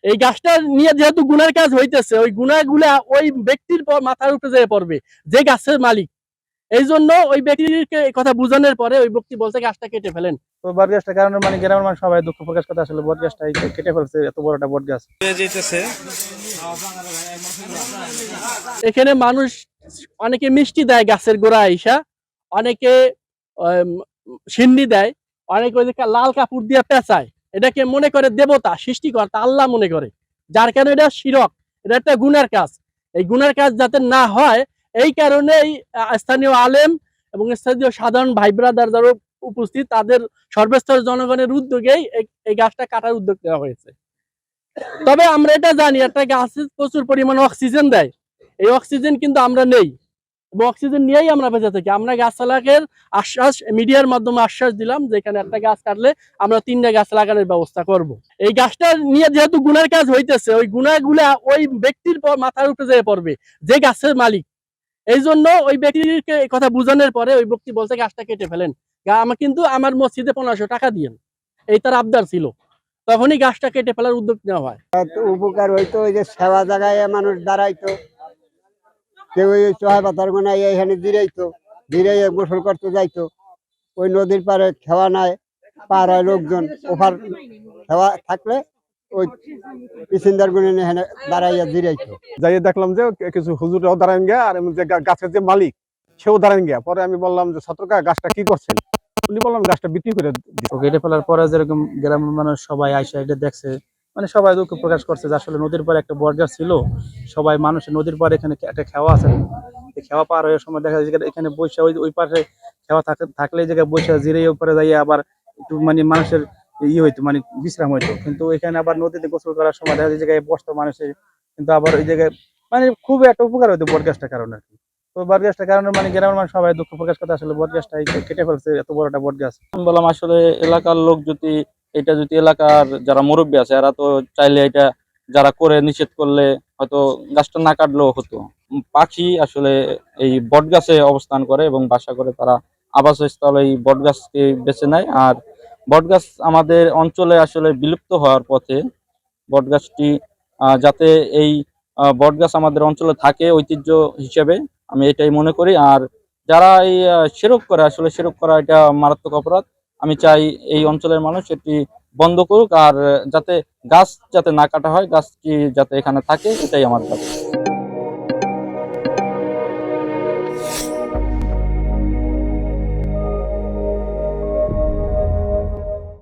এই গাছটা নিয়ে যেহেতু গুনার কাজ হইতেছে, ওই গুনাগুলা ওই ব্যক্তির মাথার উপরে যেয়ে পড়বে যে গাছের মালিক। এই জন্য ওই ব্যক্তিকে কথা বুঝানোর পরে ওই ব্যক্তি বলছে গাছটা কেটে ফেলেন। তো বট গাছটার কারণে মানে গ্রামের মানুষ সবাই দুঃখ প্রকাশ করতে আসলে বট গাছটা কেটে ফেলছে, এত বড় একটা বট গাছ। এখানে মানুষ অনেকে মিষ্টি দেয় গাছের গোড়া আইসা, অনেকে সিন্নি দেয়, অনেকে ওই যে লাল কাপড় দিয়ে পেঁচায়, এটাকে মনে করে দেবতা সৃষ্টিকর্তা আল্লাহ মনে করে, যার কারণে এটা শিরক, এটা একটা গুনার কাজ। এই গুনার কাজ যাতে না হয় এই কারণেই স্থানীয় আলেম এবং স্থানীয় সাধারণ ভাই ব্রাদার যারা উপস্থিত তাদের সর্বস্তরের জনগণের উদ্যোগেই এই গাছটা কাটার উদ্যোগ নেওয়া হয়েছে। তবে আমরা এটা জানি একটা গাছ প্রচুর পরিমাণে অক্সিজেন দেয়, এই অক্সিজেন কিন্তু আমরা নেই এবং অক্সিজেন নিয়েই আমরা বেঁচে থাকি। আমরা গাছপালাকের আশ্বাস মিডিয়ার মাধ্যমে আশ্বাস দিলাম যে এখানে একটা গাছ কাটলে আমরা 3টা গাছ লাগানোর ব্যবস্থা করব। এই গাছটা নিয়ে যেহেতু গুনার কাজ হইতেছে, ওই গুনাগুলা ওই ব্যক্তির মাথার উপরে যেয়ে পড়বে যে গাছের মালিক। এই জন্য ওই ব্যক্তিকে কথা বুঝানোর পরে ওই ব্যক্তি বলছে গাছটা কেটে ফেলেন, কিন্তু আমার মসজিদে 1500 টাকা দিয়েন, এই তার আবদার ছিল। তখনই গাছটা কেটে ফেলার উদ্যোগ নেওয়া হয়। উপকার হইতো, ওই যে সেবা জায়গায় মানুষ দাঁড়াইতো, কেউ ওই চহায় পাতার গোনায় এখানে জিরাইতো, জিরাইয়ে গোসল করতে যাইতো। ওই নদীর পারে খেওয়া নাই, পার হয় লোকজন, ওপার খেওয়া থাকলে ওই পিছিন্দার গুনে এখানে দাঁড়াইয়া জিরাইতো। যাই দেখলাম যে কিছু হুজুরাও দাঁড়ান গিয়া, আর যে গাছের যে মালিক সেও দাঁড়ান গিয়া। পরে আমি বললাম যে ছাত্রকা গাছটা কি করছেন, উনি বললাম গাছটা বিক্রি করে দিচ্ছি। কেটে ফেলার পরে যেরকম গ্রামের মানুষ সবাই আইসা এটা দেখছে, মানে সবাই দুঃখ প্রকাশ করছে যে আসলে নদীর পারে একটা বট গাছ ছিল, সবাই মানুষ নদীর পারে এখানে একটা খেওয়া আছে, খেওয়া পার হওয়ার সময় দেখা যায় এখানে বসে ওই পাশে খেওয়া থাকলে এই জায়গায় বসে জিরে উপরে যাইয়া আবার একটু মানে মানুষের হইতো, মানে বিশ্রাম হইতো। কিন্তু এখানে আবার নদীতে গোসল করার সময় দেখা যায় জায়গায় বসতো মানুষের, কিন্তু আবার ওই জায়গায় মানে খুব একটা উপকার হইতো বট গাছটার কারণে আর কি। তো বট গাছটার কারণে মানে গ্রামের মানুষ সবাই দুঃখ প্রকাশ করতে আসলে বট গাছটা কেটে ফেলছে, এত বড় একটা বট গাছ। আমি বললাম আসলে এলাকার লোক যদি যদি এলাকার যারা মুরব্বী আছে এরা তো চাইলে এটা যারা করে নিষেধ করলে হয়তো গাছটা না কাটলেও হতো। পাখি আসলে এই বট গাছে অবস্থান করে এবং বাসা করে, তারা আবাসস্থল এই বট গাছকে বেছে নেয়। আর বট গাছ আমাদের অঞ্চলে আসলে বিলুপ্ত হওয়ার পথে। বট গাছটি যাতে এই বট গাছ আমাদের অঞ্চলে থাকে ঐতিহ্য হিসেবে, আমি এটাই মনে করি। আর যারা এই সেরক করে, আসলে সেরক করা এটা মারাত্মক অপরাধ। আমি চাই এই অঞ্চলের মানুষ এটি বন্ধ করুক, আর যাতে গাছ যাতে না কাটা হয়, গাছটি যাতে এখানে থাকে, এটাই আমার দাবি।